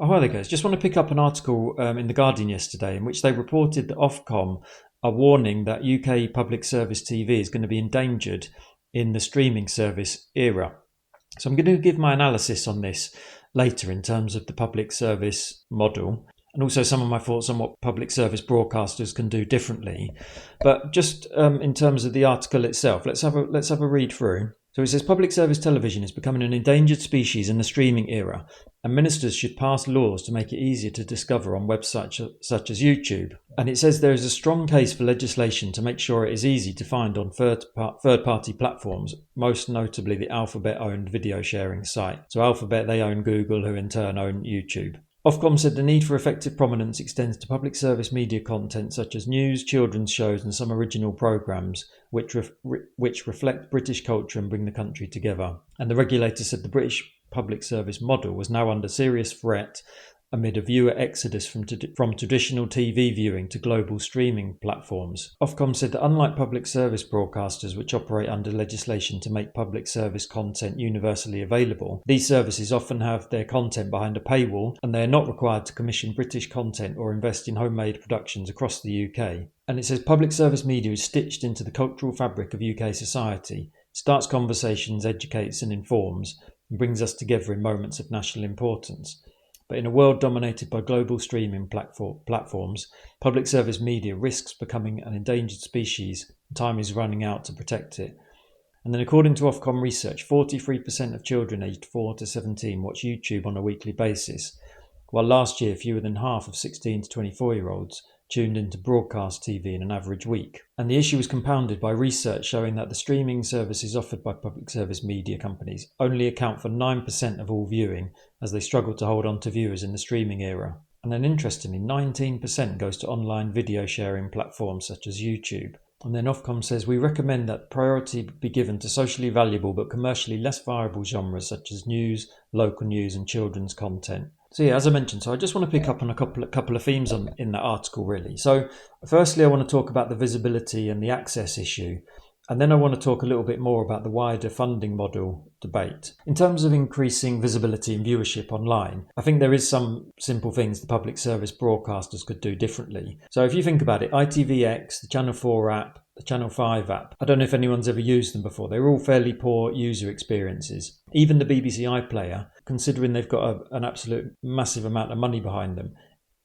Oh, hi there, guys. Just want to pick up an article in The Guardian yesterday in which they reported that Ofcom are warning that UK public service TV is going to be endangered in the streaming service era. So I'm going to give my analysis on this later in terms of the public service model and also some of my thoughts on what public service broadcasters can do differently. But just in terms of the article itself, let's have a read through. So it says public service television is becoming an endangered species in the streaming era, and ministers should pass laws to make it easier to discover on websites such as YouTube. And it says there is a strong case for legislation to make sure it is easy to find on third-party platforms, most notably the Alphabet-owned video sharing site. So Alphabet, they own Google, who in turn own YouTube. Ofcom said the need for effective prominence extends to public service media content such as news, children's shows and some original programmes which reflect British culture and bring the country together. And the regulator said the British public service model was now under serious threat amid a viewer exodus from traditional TV viewing to global streaming platforms. Ofcom said that unlike public service broadcasters which operate under legislation to make public service content universally available, these services often have their content behind a paywall and they are not required to commission British content or invest in homemade productions across the UK. And it says public service media is stitched into the cultural fabric of UK society, starts conversations, educates and informs, and brings us together in moments of national importance. But in a world dominated by global streaming platforms, public service media risks becoming an endangered species and time is running out to protect it. And then according to Ofcom research, 43% of children aged 4 to 17 watch YouTube on a weekly basis, while last year fewer than half of 16 to 24-year-olds tuned into broadcast TV in an average week. And the issue was compounded by research showing that the streaming services offered by public service media companies only account for 9% of all viewing as they struggle to hold on to viewers in the streaming era. And then interestingly, 19% goes to online video sharing platforms such as YouTube. And then Ofcom says we recommend that priority be given to socially valuable but commercially less viable genres such as news, local news and children's content. So yeah, as I mentioned, I just want to pick up on a couple of themes in that article really. So firstly, I want to talk about the visibility and the access issue. And then I want to talk a little bit more about the wider funding model debate. In terms of increasing visibility and viewership online, I think there is some simple things the public service broadcasters could do differently. So if you think about it, ITVX, the Channel 4 app, the Channel 5 app, I don't know if anyone's ever used them before. They're all fairly poor user experiences. Even the BBC iPlayer, considering they've got an absolute massive amount of money behind them,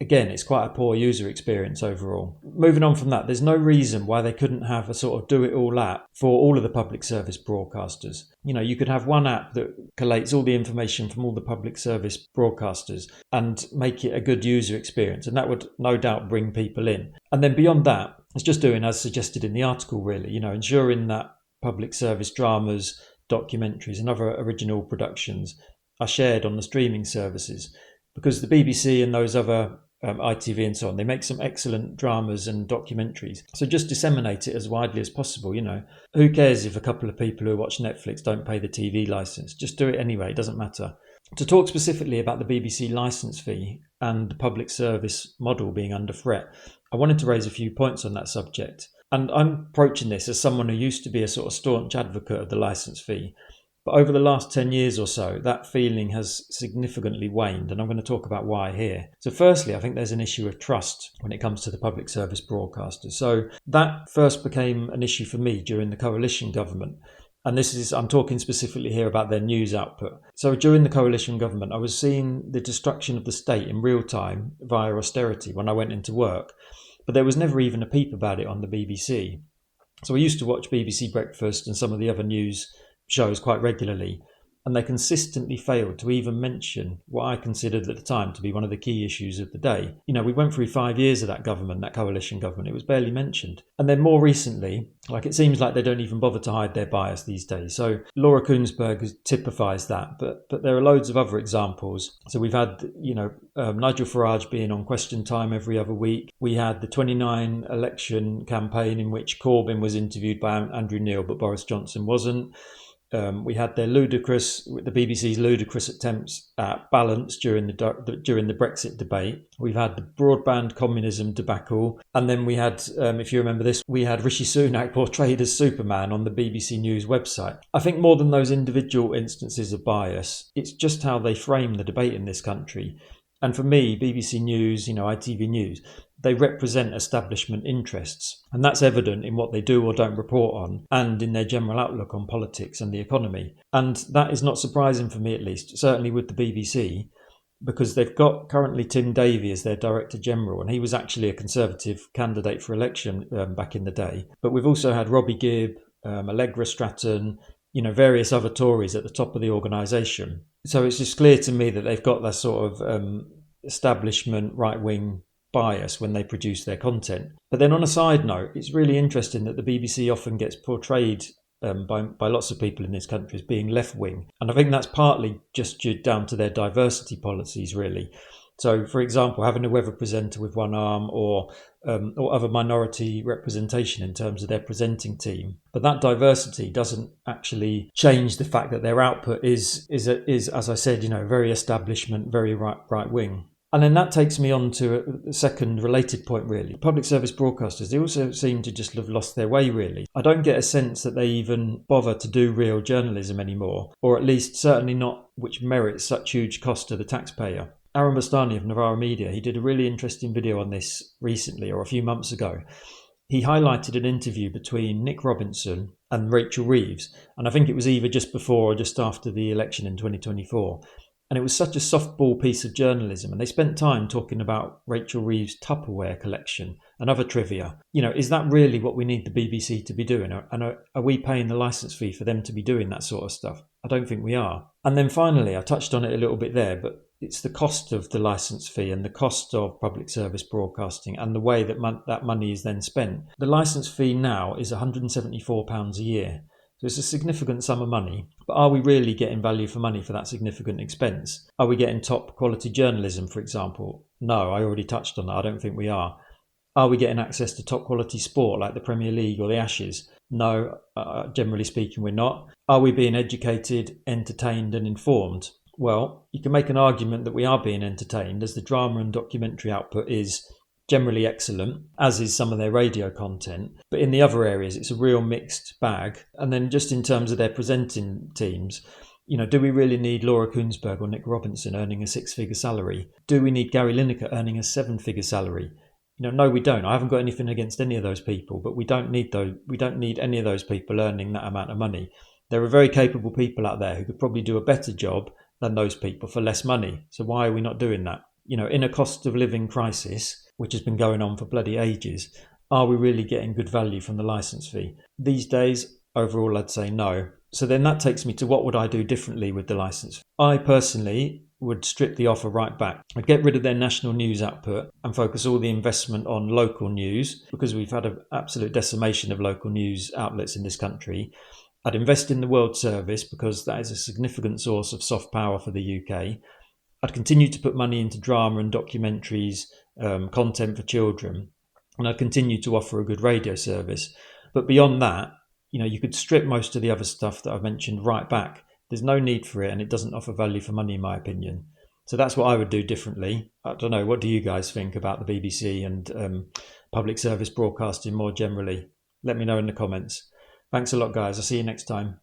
again, it's quite a poor user experience overall. Moving on from that, there's no reason why they couldn't have a sort of do-it-all app for all of the public service broadcasters. You know, you could have one app that collates all the information from all the public service broadcasters and make it a good user experience, and that would no doubt bring people in. And then beyond that, it's just doing as suggested in the article really, you know, ensuring that public service dramas, documentaries and other original productions are shared on the streaming services, because the BBC and those other ITV and so on, they make some excellent dramas and documentaries. So just disseminate it as widely as possible, you know. Who cares if a couple of people who watch Netflix don't pay the TV licence? Just do it anyway, it doesn't matter. To talk specifically about the BBC licence fee and the public service model being under threat, I wanted to raise a few points on that subject. And I'm approaching this as someone who used to be a sort of staunch advocate of the licence fee. But over the last 10 years or so, that feeling has significantly waned, and I'm going to talk about why here. So firstly, I think there's an issue of trust when it comes to the public service broadcasters. So that first became an issue for me during the coalition government. And I'm talking specifically here about their news output. So during the coalition government, I was seeing the destruction of the state in real time via austerity when I went into work. But there was never even a peep about it on the BBC. So I used to watch BBC Breakfast and some of the other news shows quite regularly, and they consistently failed to even mention what I considered at the time to be one of the key issues of the day. You know, we went through 5 years of that government, that coalition government, it was barely mentioned. And then more recently, it seems like they don't even bother to hide their bias these days. So Laura Kuenssberg typifies that, but there are loads of other examples. So we've had, Nigel Farage being on Question Time every other week. We had the 29 election campaign in which Corbyn was interviewed by Andrew Neil, but Boris Johnson wasn't. We had the BBC's ludicrous attempts at balance during the Brexit debate. We've had the broadband communism debacle. And then we had, if you remember this, we had Rishi Sunak portrayed as Superman on the BBC News website. I think more than those individual instances of bias, it's just how they frame the debate in this country. And for me, BBC News, ITV News, they represent establishment interests. And that's evident in what they do or don't report on and in their general outlook on politics and the economy. And that is not surprising for me, at least, certainly with the BBC, because they've got currently Tim Davie as their Director General, and he was actually a Conservative candidate for election back in the day. But we've also had Robbie Gibb, Allegra Stratton, various other Tories at the top of the organisation. So it's just clear to me that they've got that sort of establishment right-wing bias when they produce their content. But then on a side note, it's really interesting that the BBC often gets portrayed by lots of people in this country as being left-wing. And I think that's partly just due down to their diversity policies, really. So, for example, having a weather presenter with one arm or other minority representation in terms of their presenting team. But that diversity doesn't actually change the fact that their output is as I said, very establishment, very right wing. And then that takes me on to a second related point, really. Public service broadcasters, they also seem to just have lost their way, really. I don't get a sense that they even bother to do real journalism anymore, or at least certainly not which merits such huge cost to the taxpayer. Aaron Bastani of Novara Media, he did a really interesting video on this recently, or a few months ago. He highlighted an interview between Nick Robinson and Rachel Reeves, and I think it was either just before or just after the election in 2024. And it was such a softball piece of journalism, and they spent time talking about Rachel Reeves' Tupperware collection and other trivia. Is that really what we need the BBC to be doing? And are we paying the licence fee for them to be doing that sort of stuff? I don't think we are. And then finally, I touched on it a little bit there, but it's the cost of the licence fee and the cost of public service broadcasting and the way that that money is then spent. The licence fee now is £174 a year. So it's a significant sum of money, but are we really getting value for money for that significant expense? Are we getting top quality journalism, for example? No, I already touched on that. I don't think we are. Are we getting access to top quality sport like the Premier League or the Ashes? No, generally speaking, we're not. Are we being educated, entertained and informed? Well, you can make an argument that we are being entertained, as the drama and documentary output is generally excellent, as is some of their radio content. But in the other areas, it's a real mixed bag. And then just in terms of their presenting teams, do we really need Laura Kuenssberg or Nick Robinson earning a 6-figure salary? Do we need Gary Lineker earning a 7-figure salary? No, we don't. I haven't got anything against any of those people, but we don't need any of those people earning that amount of money. There are very capable people out there who could probably do a better job than those people for less money. So why are we not doing that? In a cost of living crisis, which has been going on for bloody ages, are we really getting good value from the licence fee? These days, overall, I'd say no. So then that takes me to what would I do differently with the licence fee? I personally would strip the offer right back. I'd get rid of their national news output and focus all the investment on local news, because we've had an absolute decimation of local news outlets in this country. I'd invest in the World Service, because that is a significant source of soft power for the UK. I'd continue to put money into drama and documentaries, content for children, and I'd continue to offer a good radio service. But beyond that, you could strip most of the other stuff that I've mentioned right back. There's no need for it, and it doesn't offer value for money, in my opinion. So that's what I would do differently. I don't know, what do you guys think about the BBC and public service broadcasting more generally? Let me know in the comments. Thanks a lot, guys. I'll see you next time.